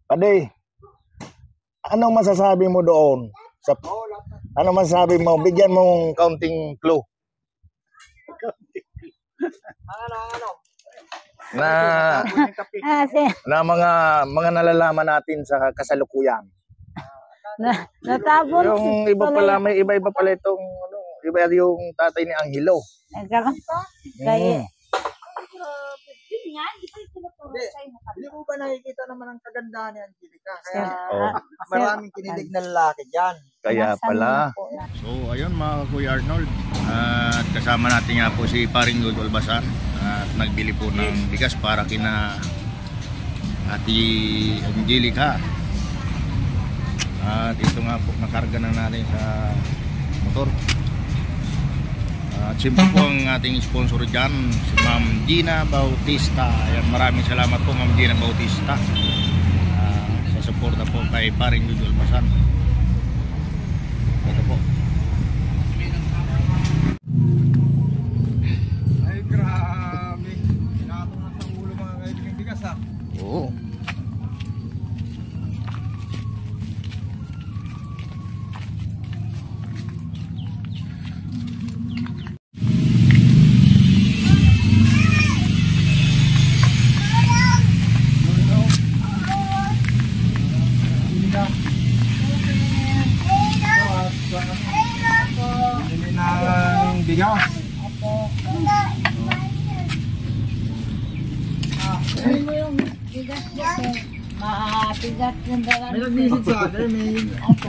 Pade, anong masasabi mo doon? Ano masasabi mo? Bigyan mong counting clue. Na mga nalalaman natin sa kasalukuyan. Natabon. Yung iba pala, may iba-iba pala itong iba yung tatay ni Angelo. Kaya Hindi mo ba nakikita naman ang kagandahan ni Angelica? Kaya maraming kinilig na lalaki dyan. Kaya pala. So ayun mga Kuya Arnold, at kasama natin nga po si Paring Lud Olbasan at nagbili po ng bigas para kina Ate Angelica. At ito nga po, nakarga na natin sa motor. At siyempre po ang ating sponsor dyan, si Ma'am Gina Bautista. Ayan, maraming salamat po Ma'am Gina Bautista sa suporta po kay Paring Lud Olbasan. Ito po. Ay grabe. Pinatong na sa ulo mga kaibigan bigas ha. Oo. Bili ng bigas. ano mo yung bigas niya, mabigat yung dalan. May nag-visit sa akin, may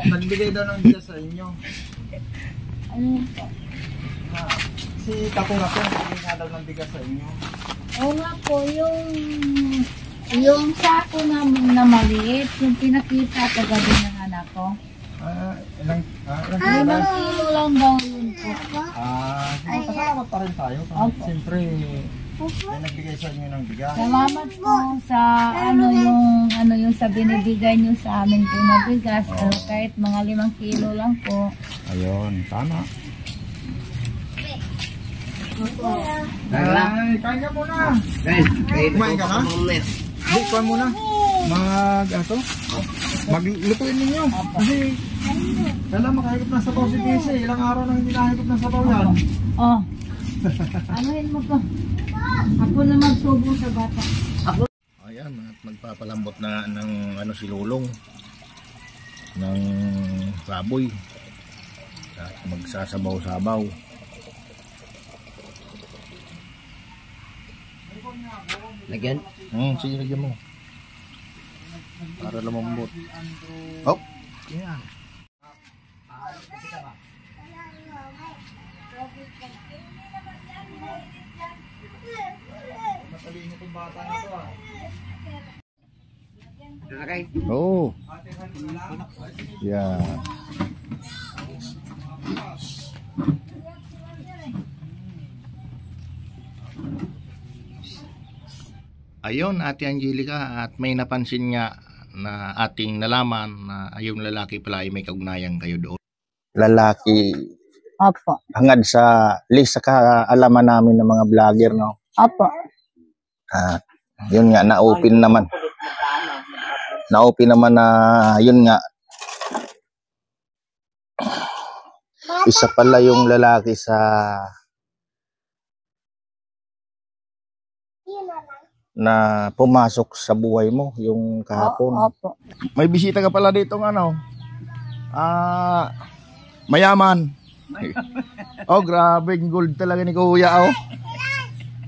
nagbigay daw ng bigas sa inyo. Ano po? Si Kapurapo, nagbigay nga daw ng bigas sa inyo. Oo nga po, yung sako na maliit, yung pinakita kagabi ng anak ko. Ilang 5 kilo lang daw yun po. pasalamat pa rin tayo. Opo. Siyempre, may nagbigay sa inyo ng bigas. Salamat po sa yung sa binibigay niyo sa amin po na bigas. Kahit mga 5 kilo lang po. Ayun, tama. Ay, kain ka muna. Kumain ka na? Hindi, kumain muna. Maglutuin ninyo. Kasi, kailan makahigop ng sabaw si Casey. Ilang araw nang hindi nakahigop ng sabaw yan. Oh. Anuhin mo to. Ako na magsubo sa bata. Ayan, at magpapalambot na ng si Lulong ng baboy at magsasabaw-sabaw. Lagyan? Sige, lagyan mo para lumambot. Oh, Yan. Matalino itong bata na ito ah. oh. Yeah. Ayun, Ate Angelica, at may napansin nga na ating nalaman na yung lalaki pala ay may kaugnayan kayo doon. Lalaki, Opo. hangad sa list sa kaalaman namin ng mga vlogger, no? Opo. Yun nga, na-open naman. Na-open naman na, yun nga, isa pala yung lalaki sa na pumasok sa buhay mo yung kahapon. Opo. May bisita ka pala dito ng mayaman. Oh, grabe, gold talaga ni Kuya, oh.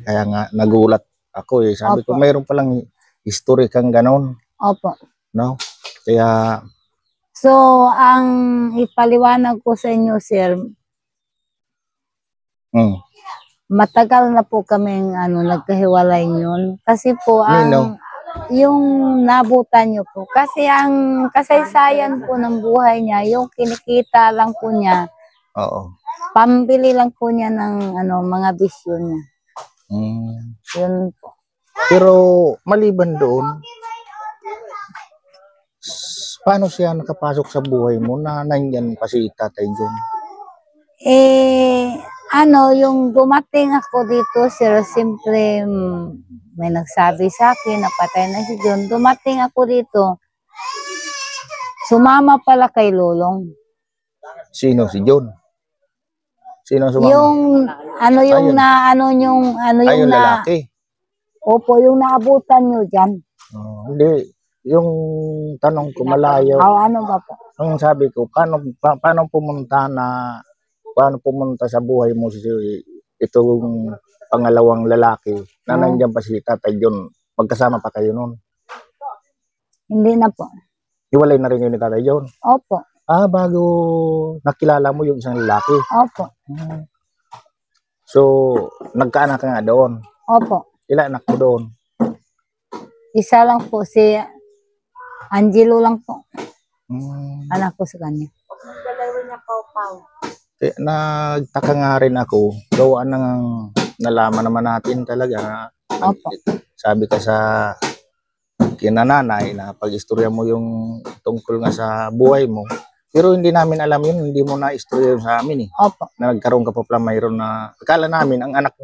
Kaya nga nagulat ako eh. Sabi ko mayroon palang history kang ganon, Opo. no? Kaya So, ang ipaliwanag ko sa inyo, sir, matagal na po kaming nagkahiwalay yun. Kasi po, yung nabutan nyo po. Kasi ang kasaysayan po ng buhay niya, yung kinikita lang po niya, oo. pambili lang po niya ng mga bisyo niya. Yun po. Pero maliban doon, paano siya nakapasok sa buhay mo na nandyan pa si Tatay John? Yung dumating ako dito, sir, simple may nagsabi sa akin na patay na si John. Dumating ako dito, Sumama pala kay Lolong. Sino? Si John? Sino sumama? Yung ano yung Ayun. na ano yung ano Ay, yung yung na lalaki. opo yung naabutan nyo diyan. Hindi. Yung tanong ko malayo. Ano ba po? Ang sabi ko, paano pumunta sa buhay mo si itong pangalawang lalaki na nandiyan pa si Tatay John? Magkasama pa kayo noon? Hindi na po. Hiwalay na rin yun ni Tatay John? Opo. Bago nakilala mo yung isang lalaki. Opo. So, nagkaanak ka nga doon. Opo. Ilan anak mo doon? Isa lang po si Angelo lang po. Anak ko sa kanya. Nagtaka nga rin ako. Gawa ng nalaman naman natin talaga. Opo. Sabi ka sa kinananay na pag-istorya mo yung tungkol nga sa buhay mo. Pero hindi namin alam yun. Hindi mo na-istorya yun sa amin eh. Opo. Na nagkaroon ka pa pala mayroon na... Akala namin ang anak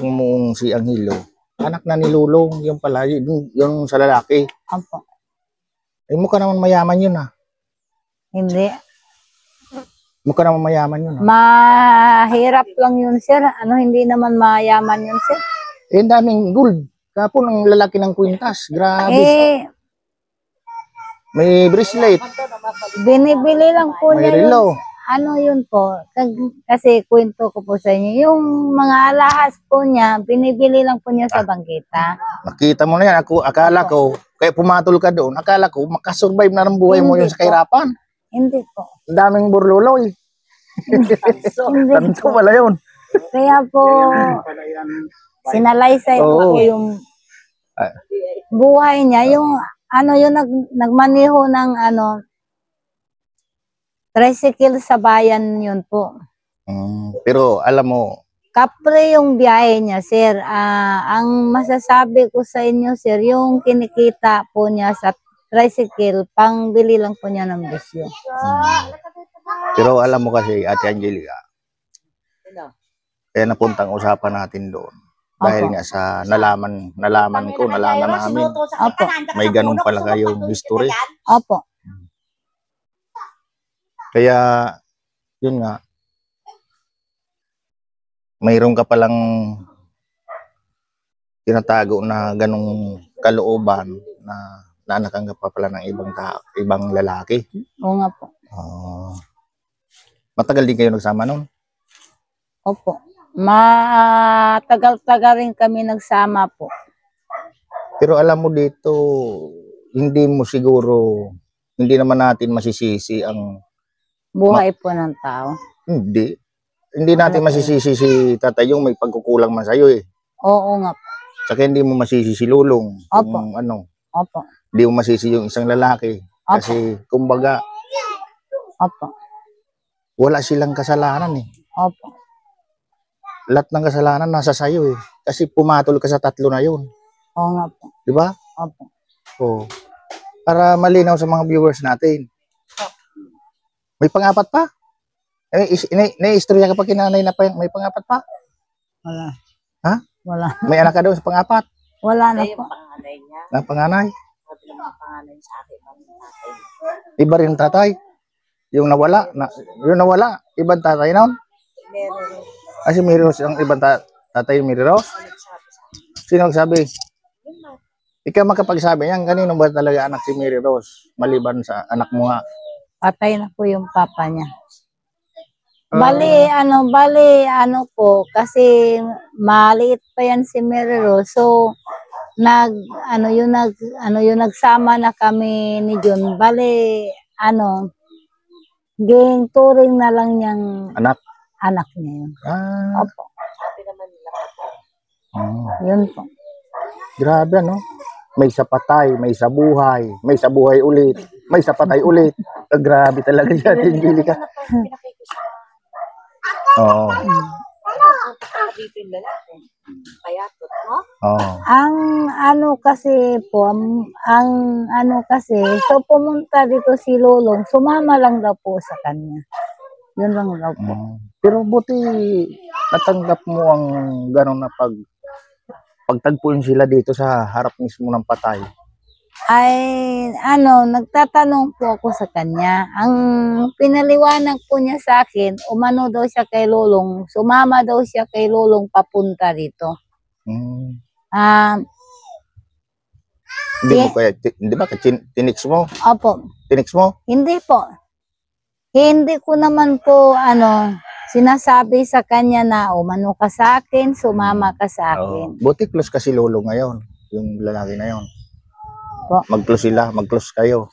mong si Angelo. Anak na ni Lulong. Yung pala. Yung sa lalaki. Opo. Mukha naman mayaman yun ah. Hindi. Mukha naman mayaman yun ah. Mahirap lang yun, sir. Hindi naman mayaman yun, sir. Ang daming gold. Kapon ang lalaki ng kwintas. Grabe. May bracelet. Binibili lang po May niya relo. yun po. Kasi kwento ko po sa inyo. Yung mga alahas po niya, binibili lang po niya sa bangkita. Nakita mo na yan. Akala ko, kaya pumatol ka doon, akala ko makasurvive na ng buhay mo Hindi yung sa kahirapan. Hindi po. Ang daming burluloy. Hindi Tanto po. pala yun. Kaya po, sinalaysay ko po yung buhay niya. Yung nagmaneho ng tricycle sa bayan yun po. Pero alam mo, Kapre yung biyahe niya, sir. Ang masasabi ko sa inyo, sir, yung kinikita po niya sa tricycle, pangbili lang po niya ng bisyo. pero alam mo kasi, Ate Angelica, kaya napuntang usapan natin doon. Dahil nga sa nalaman namin, Opo. may ganun pala kayong history. Opo. Kaya, yun nga, mayroon ka palang tinatago na ganung kalooban na naanakan ka pa pala ng ibang lalaki. Oo nga po. Matagal din kayo nagsama noon? Opo. Matagal-tagal rin kami nagsama po. Pero alam mo dito, hindi naman natin masisisi ang... Buhay po ng tao. Hindi natin masisisi si Tatay yung may pagkukulang man sa'yo eh. Oo nga po. Saka hindi mo masisi si Lulong. Opo. Opo. Hindi mo masisi yung isang lalaki. Opo. Kasi, kumbaga, Opo. wala silang kasalanan eh. Opo. Lahat ng kasalanan nasa sayo eh. Kasi pumatol ka sa tatlo na yun. Oo nga po. Di ba? Opo. Oo. Para malinaw sa mga viewers natin. May pangapat pa? Nai-istorya ka pa kinanay na may pangapat pa? Wala. Ha? Wala. May anak ka daw sa pangapat? Wala na po. Na panganay? Iba rin tatay? Yung nawala? Yung nawala? Ibang tatay noon? Si Mary Rose ang ibang tatay Mary Rose? Sino nagsabi? Ikaw makapagsabi niyan, kanino ba talaga anak si Mary Rose? Maliban sa anak mo nga. Patay na po yung papa niya. Bali po, kasi maliit pa yan si Mary Rose. So, nagsama na kami ni John. Bali, turing na lang niyang anak niya yun. Opo. Yun po. Grabe, no? May sa patay, may sa buhay, may sa buhay ulit, may sa patay ulit. Grabe talaga yan, Angelica. Oo. So pumunta dito si Lolong, sumama lang daw po sa kanya. Yun lang daw po. Pero buti natanggap mo ang gano'n na pagtagpuin sila dito sa harap mismo ng patay. ay nagtatanong po ako sa kanya. Ang pinaliwanag po niya sa akin, umano daw siya kay Lulong, sumama daw siya kay Lulong papunta dito. Hmm. Ah, Hindi mo kaya, hindi ba, tinix mo? opo, Tinix mo? hindi po. Hindi ko naman po sinasabi sa kanya na umano ka sa akin, sumama ka sa akin. Buti close kasi Lolo ngayon, yung lalaki na yon. Po. Mag-close sila, mag-close kayo.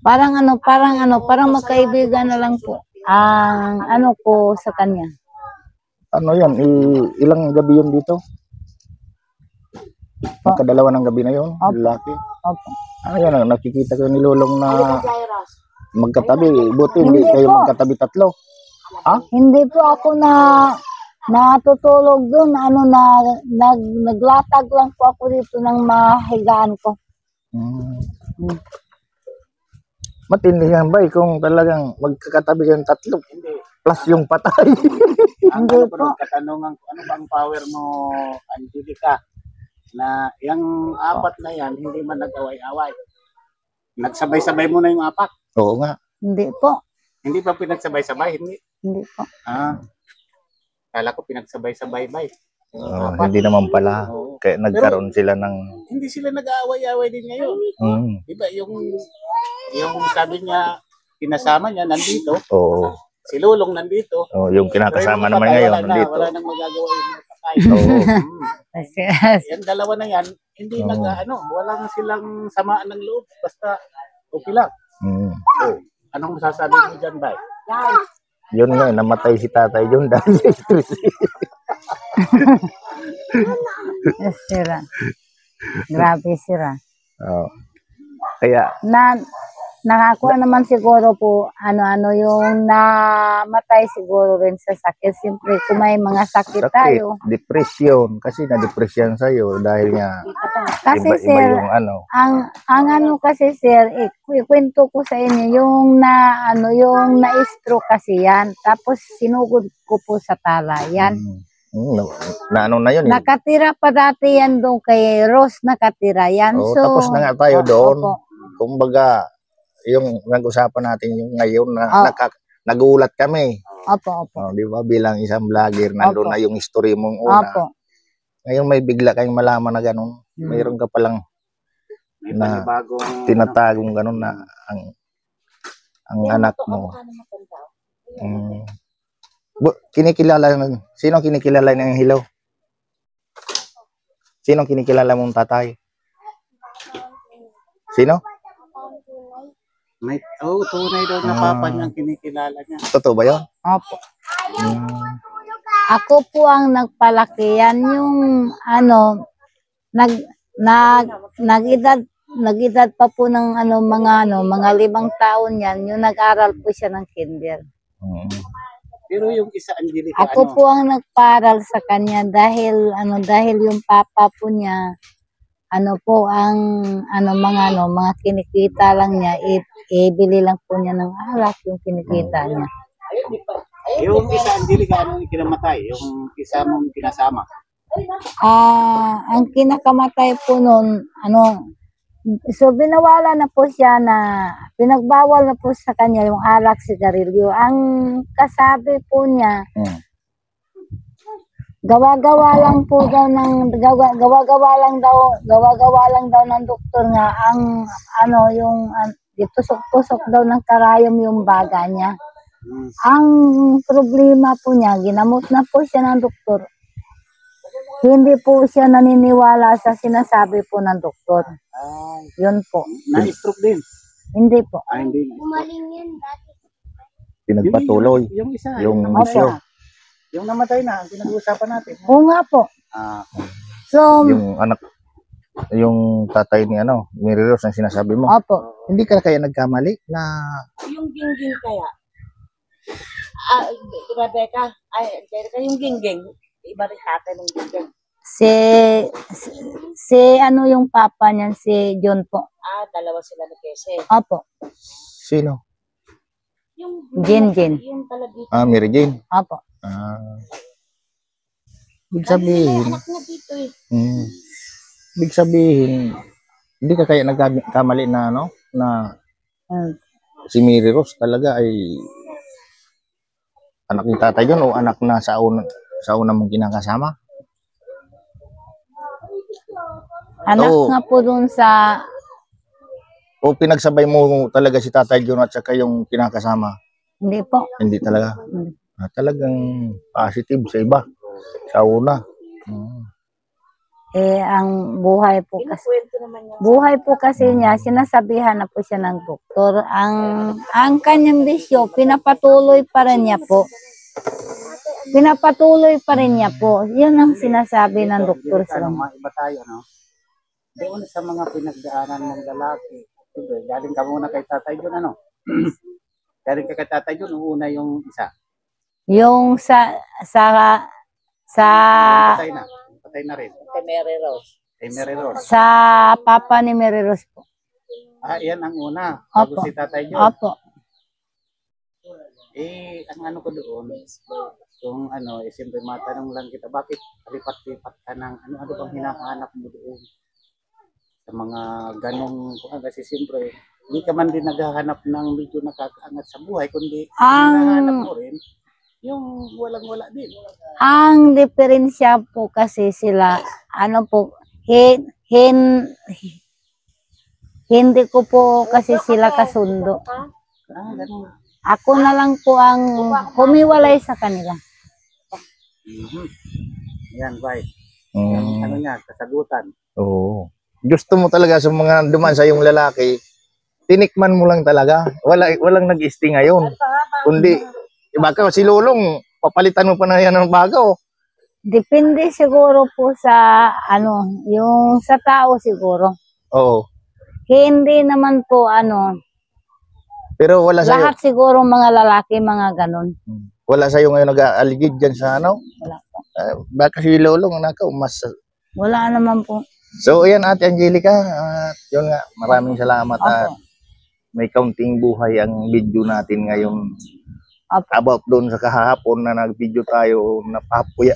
Parang magkaibigan na lang po. Ang ko sa kanya. Ano yan, ilang gabi yun dito? Magkadalawa ng gabi na yun, lalaki. Opo. Ano yan, nakikita ko ni Lolong na magkatabi. Buti hindi Hindi kayo po. magkatabi tatlo. Ha? Hindi po ako natutulog doon. Naglatag lang po ako dito ng mahigaan ko. Hmm. Matindi yan ba kung talagang magkakatabi kayong tatlo? Plus yung patay. Hindi po. Katanungan ko, ano bang power mo, Angelica? Na yung apat na yan, hindi man nag-away-away. Nagsabay-sabay mo na yung apat. Oo nga. Hindi po. Hindi pa pinagsabay-sabay, hindi. Hindi po. Kala ko pinagsabay-sabay-bay. Hindi naman pala. Oo. Kaya nagkaroon sila ng... Hindi sila nag-aaway-away din ngayon. Diba, yung sabi niya, kinasama niya nandito, Oo. si Lulong nandito. Yung kinakasama Pero yung naman patay, ngayon wala na, nandito. wala nang magagawa yung mga patay. Oo. Yung dalawa na yan, hindi wala na silang samaan ng loob. Basta okay lang. Anong masasabi mo dyan, Bay? Yun nga, namatay si tatay yun dahil sa stress. Sira. Grabe sira. Oo. Kaya, Nakakuha naman siguro po yung namatay siguro rin sa sakit. Siyempre, kung may mga sakit tayo. depression. Kasi na-depression sa'yo dahil nga Kasi iba sir, yung ano. ang kasi sir, ikwento ko sa inyo, yung na-stroke kasi yan. Tapos sinugod ko po sa tala yan. Na ano na yun. Nakatira pa dati yan doon kay Rose, nakatira yan. Oo, So, tapos na nga tayo doon. Opo. Kumbaga, yung nag-usapan natin yung ngayon na nagulat kami. Opo. Di ba? Bilang isang vlogger, nandun Opo. na yung history mong una. Opo. Ngayon may bigla kayong malaman na ganun. Mayroon ka palang na tinatagong ganun na ang anak mo. Sino kinikilala ng Hilaw? Sino kinikilala mong tatay? Sino? Tunay daw na papa niyang kinikilala niya. Totoo ba yun? Opo. Ako po ang nagpalaki yan yung nag-edad pa po ng mga 5 taon yan yung nag-aral po siya ng kinder. Pero yung isa, Angelica, Ako po ang nagparal sa kanya dahil yung papa po niya mga kinikita lang niya, ibili lang po niya ng alak yung kinikita niya. yung isa, Angelica, ano yung kinamatay? Yung isa mong kinasama? Ang kinakamatay po noon, so binawala na po siya pinagbawal na po sa kanya yung alak, sigarilyo. Ang kasabi po niya, gawa-gawa lang daw ng doktor nga yung tusok-tusok daw ng karayom yung baga niya. Ang problema po niya, ginamot na po siya ng doktor. Hindi po siya naniniwala sa sinasabi po ng doktor. Yun po. Na-stroke din? Hindi po. Hindi. Pinagpatuloy. Yung isa. Yung namatay. bisyo. Yung namatay na, ang pinag-uusapan natin. Oo nga po. So, Yung anak, yung tatay ni Mary Rose ang sinasabi mo. opo. Hindi ka kaya nagkamali na Yung gingging kaya. Rebecca, Angelica, yung gingging. Iba rin natin yung gingging. Si yung papa niyan, si John po. Dalawa sila ni Kese. Opo. sino? Yung Jin. Yung talabito. Mary Jane. Opo. Ibig sabihin, Anak niya dito eh. ibig sabihin, Hindi ka kaya nagkamali na ano na si Mary Rose talaga ay anak ni tatay yun o anak na sa una mong kinakasama? Anak nga po dun sa... O pinagsabay mo talaga si tatay yun at saka yung kinakasama? Hindi po. Hindi talaga? Talagang positive sa iba, sa una. Ang buhay po kasi niya, sinasabihan na po siya ng doktor. Ang kanyang bisyo, pinapatuloy pa rin niya po. Yun ang sinasabi ng doktor sa mga iba tayo, no? Doon sa mga pinagdaanan ng lalaki. Galing ka muna kay tatay yun, ano? Galing ka kay tatay yun, una yung isa. Yung Patay na rin. Kay Mary Rose. Kay Mary Rose. Sa papa ni Mary Rose po. Yan ang una. Bago Opo. si tatay yun. Opo. Ang ano ko doon, kung siyempre matanong lang kita, bakit lipat-lipat ka ng ano bang hinahanap mo doon? Sa mga ganong, kasi siyempre, hindi ka man din naghahanap ng medyo nakakaangat sa buhay, kundi hinahanap mo rin yung walang-wala din. Ang diferensya po kasi sila, hindi ko po kasi sila kasundo. Ganun. Ako na lang po ang humiwalay sa kanila. Yan, right. Yung niya, kasagutan. Oo. Gusto mo talaga sa mga duman sa yung lalaki, tinikman mo lang talaga. Walang nag-isti ngayon. Kundi, baka si Lulong, papalitan mo pa na yan ng bago. Depende siguro po sa, yung sa tao siguro. Oo. Hindi naman po, Pero wala sa'yo. lahat siguro mga lalaki, mga ganon. Wala sa'yo ngayon nag-aaligid dyan sa Wala po. baka si Lulong, mas... Wala naman po. So, ayan, Ate Angelica. Yun nga, maraming salamat. At may kaunting buhay ang video natin ngayon. Opo. About doon sa kahapon na nag-video tayo,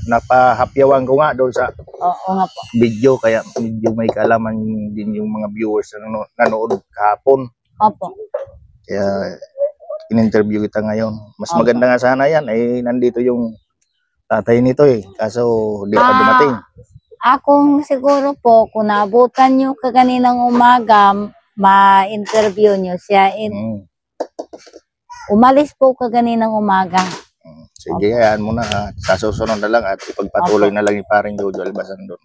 napahapyawan ko nga doon sa Oo nga po. video, kaya medyo may kaalaman din yung mga viewers na nanood kahapon. Opo. Kaya in-interview kita ngayon. Mas maganda nga sana yan, nandito yung tatay nito kaso di pa dumating. Akong siguro po, kung naabutan nyo kaganinang umaga, ma-interview nyo siya. Umalis po kaganinang umaga. Sige, ayan mo na. Sa susunod na lang at ipagpatuloy na lang yung paring Jojo Albasan doon.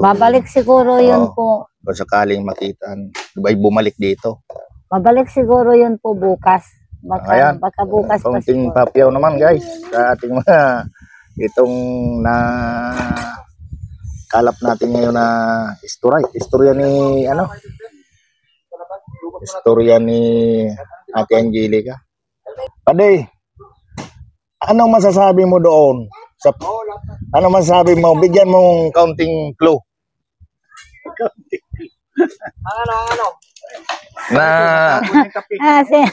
Babalik siguro yun po. Kung sakaling makita, ay bumalik dito. Babalik siguro yun po bukas. Ayan. Baka bukas pa Kaunting siguro. papyaw naman guys sa ating mga itong na kalap natin ngayon na istorya ni Ate Angelica. Paday, anong masasabi mo doon? Ano masasabi mo? Bigyan mong kaunting clue.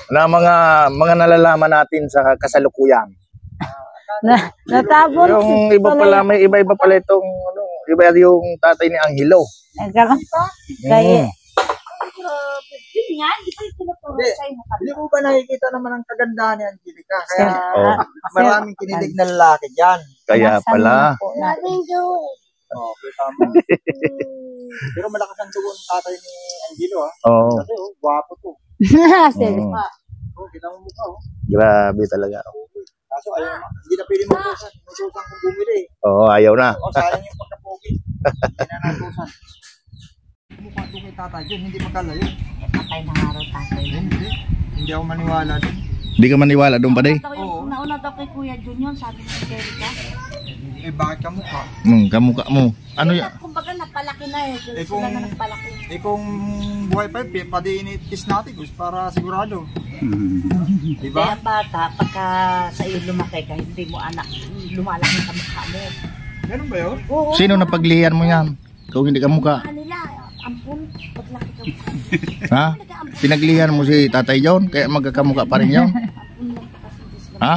Na mga nalalaman natin sa kasalukuyan. Natabon. Yung iba pala, may iba-iba pala itong iba yung tatay ni Angelo. Nagkaroon po? Kaya. Hindi mo ba nakikita naman ang kagandahan ni Angelica? Kaya maraming kinilig na lalaki dyan. Kaya pala. Pero malakas ang dugo ng tatay ni Angelo Oo. Kasi gwapo to. Kita mo mukha Grabe talaga. Kaso ayaw naman. Hindi na pwede matusan. Matusan kung bumili. Oo, ayaw na. Sayang yung pagkapogi. Hindi na natusan. Mukha doon kay tatay dyan, hindi magkalayo. Patay na nga raw tatay. Hindi ako maniwala doon. Hindi ka maniwala doon pa day? Nauna daw kay Kuya Junior, sabi ni Angelica. Bakit kamukha? Kamukha mo. Ano yan? Kumbaga napalaki na kung, sila na napalaki. kung buhay pa yun, padiinitis natin guys para sigurado. Diba? Kaya bata, pagka sa iyo lumaki ka, hindi mo anak, lumalaki sa mukha mo. Ganun ba yun? Oo. Sino napaglihan mo yan? Kung hindi ka mukha. Nila, ampun, paglaki ka mukha. Ha? Pinaglihan mo si Tatay John, kaya magkakamukha pa rin yun. Ampun lang pa kasi. Ha?